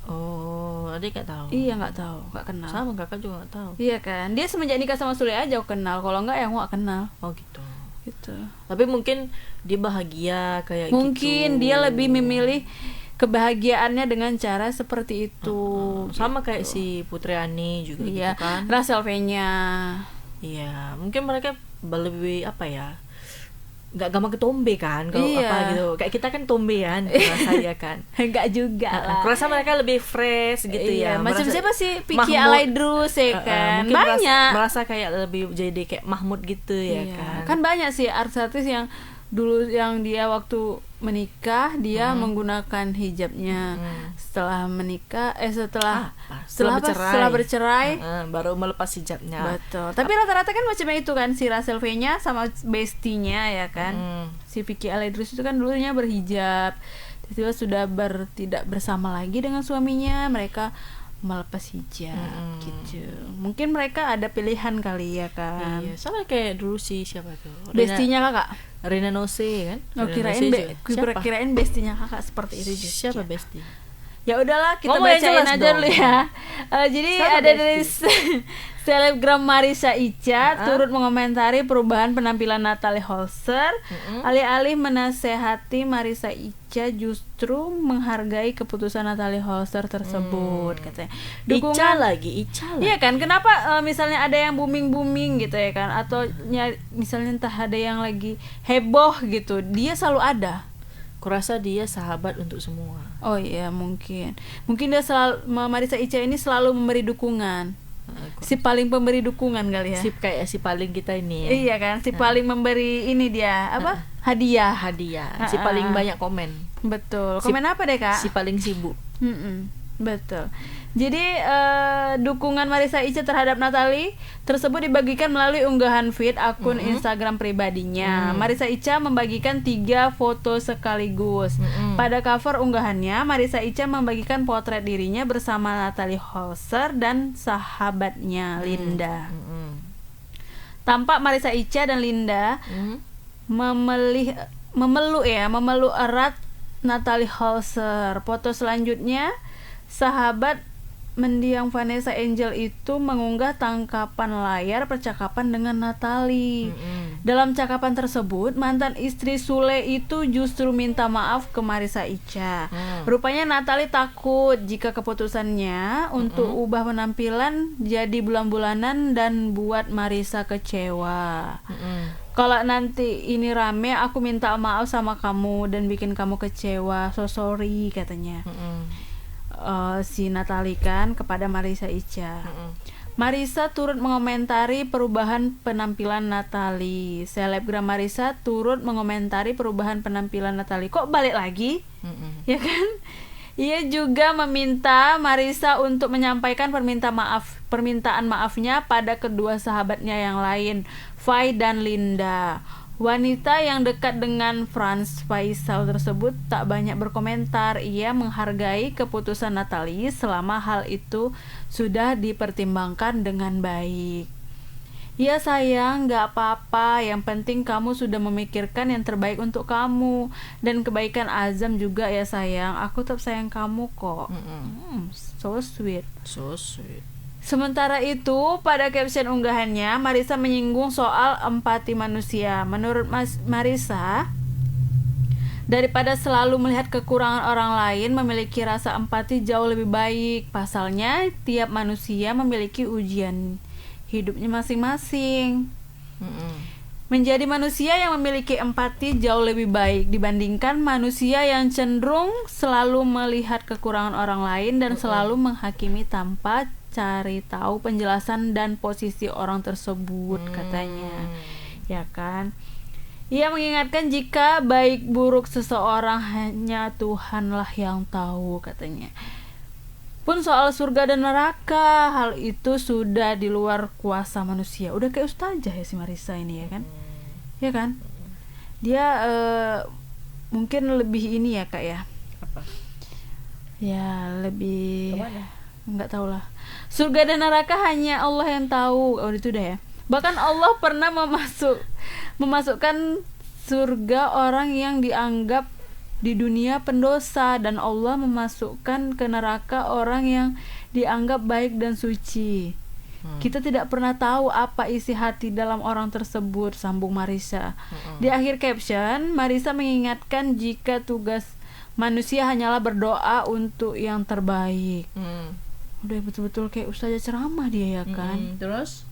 Oh, adik nggak tahu. Iya, nggak tahu, nggak kenal. Sama kakak juga nggak tahu. Iya kan, dia semenjak nikah sama Sule aja aku kenal. Kalau nggak ya aku nggak kenal. Oh gitu. Gitu. Tapi mungkin dia bahagia kayak Mungkin gitu. dia lebih memilih kebahagiaannya dengan cara seperti itu. Sama kayak si Putri Ani juga Iya, gitu kan. Rachel V-nya. Iya, mungkin mereka lebih apa ya? Nggak gampang ketombe kan kalau Iya. apa gitu. Kayak kita kan tombean saya kan. Enggak juga lah. Kurasa mereka lebih fresh gitu Iya, ya. macam Merasa- siapa sih? Piki Mahmud. Alaidrus ya kan. Mungkin Banyak. merasa kayak lebih jadi kayak Mahmud gitu ya Iya, kan. kan banyak sih artis yang dulu yang dia waktu menikah dia menggunakan hijabnya. Setelah menikah setelah Apa? setelah apa? Setelah bercerai. Baru melepas hijabnya. Betul. Tapi rata-rata kan macamnya itu kan si Rachel V-nya sama bestinya ya kan. Si Vicky Alaidrus itu kan dulunya berhijab. Tiba-tiba sudah tidak bersama lagi dengan suaminya, mereka melepas hijab gitu. Mungkin mereka ada pilihan kali ya kan. Iya, sama kayak dulu sih siapa tuh? Bestinya kakak. Rina Nose kan? Oh, Rina Nose juga. Siapa? kirain bestinya kakak seperti itu juga. Siapa Besti? Ya udahlah, kita Ngomong yang bacain jelas aja dong. dulu ya. Jadi Sama ada Besti. dari selebgram Marissa Ica turut mengomentari perubahan penampilan Natalie Holzer. Alih-alih menasehati, Marissa Ica justru menghargai keputusan Natalie Holzer tersebut, katanya. Ica lagi. Iya kan, kenapa misalnya ada yang booming gitu ya kan, atau misalnya entah ada yang lagi heboh gitu, dia selalu ada. Kurasa dia sahabat untuk semua. Oh iya, mungkin dia selalu, Marissa Ica ini selalu memberi dukungan, si paling pemberi dukungan kali ya. Kayak si paling kita ini ya. Iya kan, si paling memberi ini dia apa, hadiah. Si paling banyak komen. Betul. Komen apa deh kak? Si paling sibuk. Betul. Jadi dukungan Marissa Ica terhadap Natalie tersebut dibagikan melalui unggahan feed akun Instagram pribadinya. Marissa Ica membagikan 3 foto sekaligus. Pada cover unggahannya, Marissa Ica membagikan potret dirinya bersama Natalie Holzer dan sahabatnya Linda. Tampak Marissa Ica dan Linda memeluk erat Natalie Holzer. Foto selanjutnya, sahabat mendiang Vanessa Angel itu mengunggah tangkapan layar percakapan dengan Natalie. Dalam cakapan tersebut, mantan istri Sule itu justru minta maaf ke Marissa Ica. Rupanya Natalie takut jika keputusannya untuk ubah penampilan jadi bulan-bulanan dan buat Marissa kecewa. Kalau nanti ini rame, aku minta maaf sama kamu dan bikin kamu kecewa. So sorry, katanya. Si Natalie kan kepada Marissa Ica. Marissa turut mengomentari perubahan penampilan Natalie. Selebgram Marissa turut mengomentari perubahan penampilan Natalie. Kok balik lagi? Ya kan? Ia juga meminta Marissa untuk menyampaikan permintaan maafnya pada kedua sahabatnya yang lain, Fai dan Linda. Wanita yang dekat dengan Franz Faisal tersebut tak banyak berkomentar. Ia menghargai keputusan Natalie selama hal itu sudah dipertimbangkan dengan baik. Ya sayang, gak apa-apa. Yang penting kamu sudah memikirkan yang terbaik untuk kamu. Dan kebaikan Azam juga ya sayang. Aku tetap sayang kamu kok. So sweet. Sementara itu, pada caption unggahannya, Marissa menyinggung soal empati manusia. Menurut Marissa, daripada selalu melihat kekurangan orang lain, memiliki rasa empati jauh lebih baik. Pasalnya, tiap manusia memiliki ujian hidupnya masing-masing. Menjadi manusia yang memiliki empati jauh lebih baik dibandingkan manusia yang cenderung selalu melihat kekurangan orang lain dan selalu menghakimi tanpa cari tahu penjelasan dan posisi orang tersebut, katanya. Ya kan? Ia mengingatkan jika baik buruk seseorang hanya Tuhanlah yang tahu, katanya. Pun soal surga dan neraka, hal itu sudah di luar kuasa manusia. Udah kayak ustazah ya si Marissa ini, ya kan? Ya kan? Dia mungkin lebih ini ya kak ya. Apa? Ya lebih. Kemana? Nggak tahu lah. Surga dan neraka hanya Allah yang tahu. Oh itu dah ya. Bahkan Allah pernah memasukkan surga orang yang dianggap di dunia pendosa, dan Allah memasukkan ke neraka orang yang dianggap baik dan suci. Kita tidak pernah tahu apa isi hati dalam orang tersebut, sambung Marissa. Di akhir caption, Marissa mengingatkan jika tugas manusia hanyalah berdoa untuk yang terbaik. Udah betul-betul kayak ustazah ceramah dia ya kan. Terus?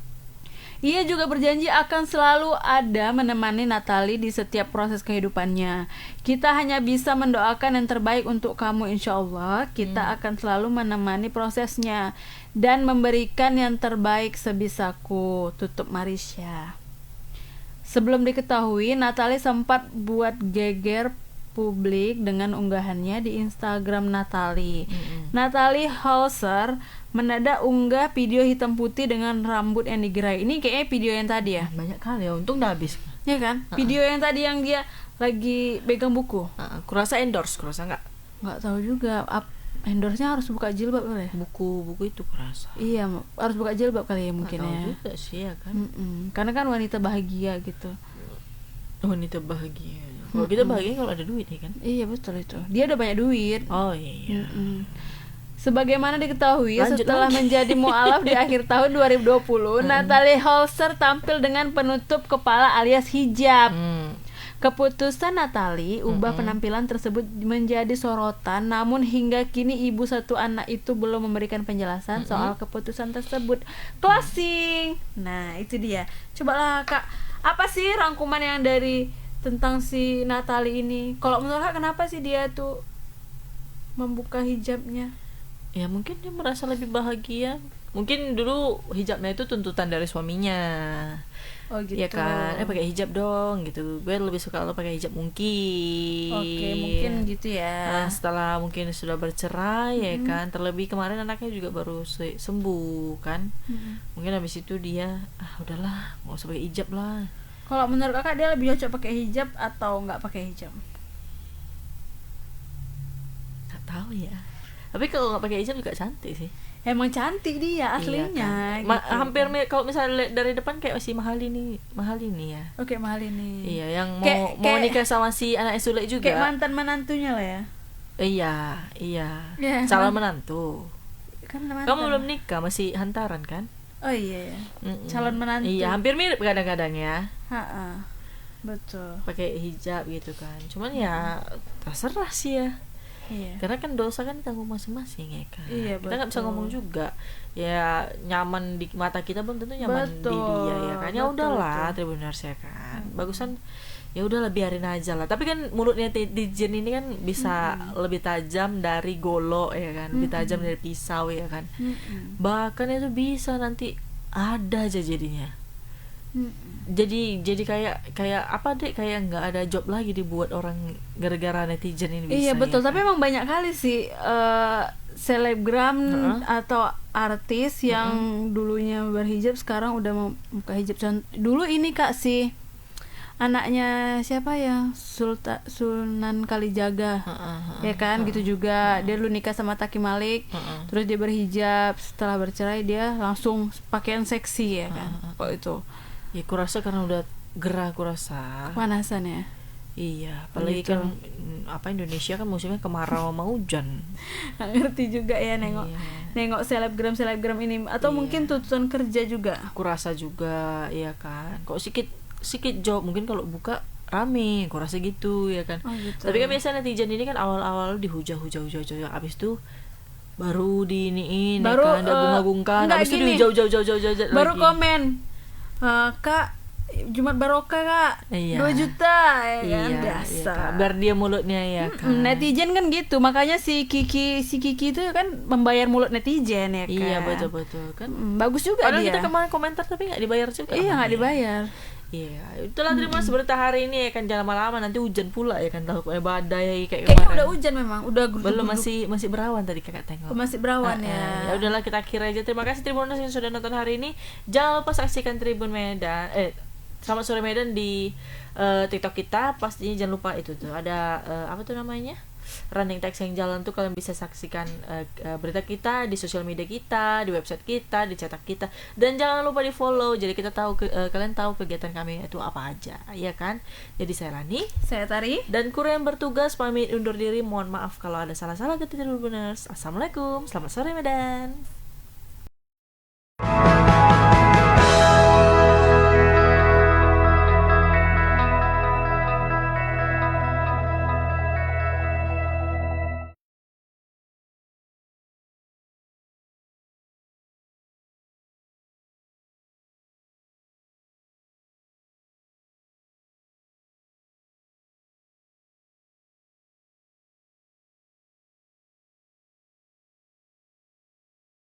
Ia juga berjanji akan selalu ada menemani Natalie di setiap proses kehidupannya. Kita hanya bisa mendoakan yang terbaik untuk kamu, insya Allah. Kita akan selalu menemani prosesnya dan memberikan yang terbaik sebisaku, tutup Marissa. Sebelum diketahui, Natalie sempat buat geger publik dengan unggahannya di Instagram Natalie. Natalie Holzer mendadak unggah video hitam putih dengan rambut yang digerai. Ini kayaknya video yang tadi ya. Banyak kali ya, untung udah habis. Ya kan? Video yang tadi yang dia lagi pegang buku. Kurasa endorse, kurasa Nggak tahu juga. Endorse-nya harus buka jilbab boleh. Buku itu kurasa. Iya, harus buka jilbab kali ya mungkin tahu ya. juga sih ya kan. Karena kan wanita bahagia gitu. Wanita bahagia. Kalau kita bahagia kalau ada duit ya kan. Iya betul itu. Dia udah banyak duit. Oh iya. Sebagaimana diketahui, Lanjut setelah lagi. menjadi mualaf di akhir tahun 2020, Natalie Holzer tampil dengan penutup kepala alias hijab. Keputusan Natalie ubah penampilan tersebut menjadi sorotan, namun hingga kini ibu satu anak itu belum memberikan penjelasan soal keputusan tersebut. Closing. Nah, itu dia. Cobalah Kak, apa sih rangkuman yang dari tentang si Natalie ini? Kalau menurut Kak, kenapa sih dia tuh membuka hijabnya? Ya mungkin dia merasa lebih bahagia. Mungkin dulu hijabnya itu tuntutan dari suaminya. Oh gitu. Ya kan, pakai hijab dong gitu. Gue lebih suka lo pakai hijab mungkin. Oke, mungkin gitu ya. Nah, setelah mungkin sudah bercerai ya kan, terlebih kemarin anaknya juga baru sembuh kan. Mungkin habis itu dia udahlah, nggak usah pakai hijab lah. Kalau menurut Kakak dia lebih cocok pakai hijab atau nggak pakai hijab? Nggak tahu ya. Tapi kalau nggak pakai hijab juga cantik sih. Emang cantik dia aslinya. Iya kan? Gitu. Hampir kalau misalnya lihat dari depan kayak si mahal ini ya. Oke, mahal ini. Iya, yang Kayak nikah sama si anak Sule juga. Kayak mantan menantunya lah ya. Iya. Ya, Calon menantu. Kan mantan. Kamu belum nikah, masih hantaran kan? Oh iya ya. Calon menantu. Iya, hampir mirip kadang-kadang ya. Betul. Pakai hijab gitu kan. Cuman ya terserah sih ya. Iya. Karena kan dosa kan tanggung masing-masing ya kan. Iya, kita nggak bisa betul. ngomong juga. Ya nyaman di mata kita belum tentu nyaman di dia ya kan. Ya Betul, udahlah, betul. Tribuners ya kan. Bagusan ya udahlah biarin aja lah. Tapi kan mulutnya netizen ini kan bisa lebih tajam dari golok ya kan. Lebih tajam dari pisau ya kan. Bahkan itu bisa nanti ada aja jadinya. Jadi kayak apa deh, kayak nggak ada job lagi dibuat orang gara-gara netizen ini bisa. Iya betul, ya tapi kan? emang banyak kali sih selebgram atau artis yang dulunya berhijab sekarang udah mau buka hijab. Dulu ini Kak, si anaknya siapa ya, Sunan Kalijaga, ya kan gitu juga. Dia dulu nikah sama Taki Malik, terus dia berhijab. Setelah bercerai dia langsung pakaian seksi ya kan. Kok itu Ya kurasa karena udah gerah kurasa. kepanasan ya. Iya, apalagi Gitu. kan Indonesia kan musimnya kemarau sama hujan. Nggak ngerti juga ya nengok selebgram ini, atau mungkin tuntutan kerja juga. Kurasa juga ya kan. Kok sedikit job mungkin kalau buka rame, kurasa gitu ya kan. Oh, gitu. Tapi kan biasanya netizen ini kan awal-awal dihujah abis itu baru diiniin Baru, ya kan, bunga-bungkan, enggak, abis itu gini. dihujah Baru lagi. komen, Kak, Jumat Barokah Kak, Iya. 2 juta ya kan, Iya, biasa. iya kan. Biar dia mulutnya ya kan. Netizen kan gitu, makanya si Kiki itu kan membayar mulut netizen ya kan. Iya betul kan. Bagus juga Padahal dia. kita kemarin komentar tapi nggak dibayar juga. Iya, sama nggak dia. dibayar. Iya, itulah terima kasih berita hari ini ya kan, jangan lama-lama nanti hujan pula ya kan, tahu badai kayak Kayaknya kemarin. udah hujan memang, udah Belum, masih berawan tadi kakak tengok. masih berawan Ya ya. udahlah kita akhir aja. Terima kasih Tribuners yang sudah nonton hari ini. Jangan lupa saksikan Tribun Medan Selamat Sore Medan di TikTok kita. Pastinya jangan lupa itu tuh ada apa tuh namanya? Running text yang jalan tuh kalian bisa saksikan berita kita di sosial media kita, di website kita, di cetak kita, dan jangan lupa di follow jadi kita tahu kalian tahu kegiatan kami itu apa aja ya kan. Jadi saya Rani, Saya Tari. dan kru yang bertugas pamit undur diri. Mohon maaf kalau ada salah-salah kata Tribuners. Assalamualaikum, selamat sore Medan.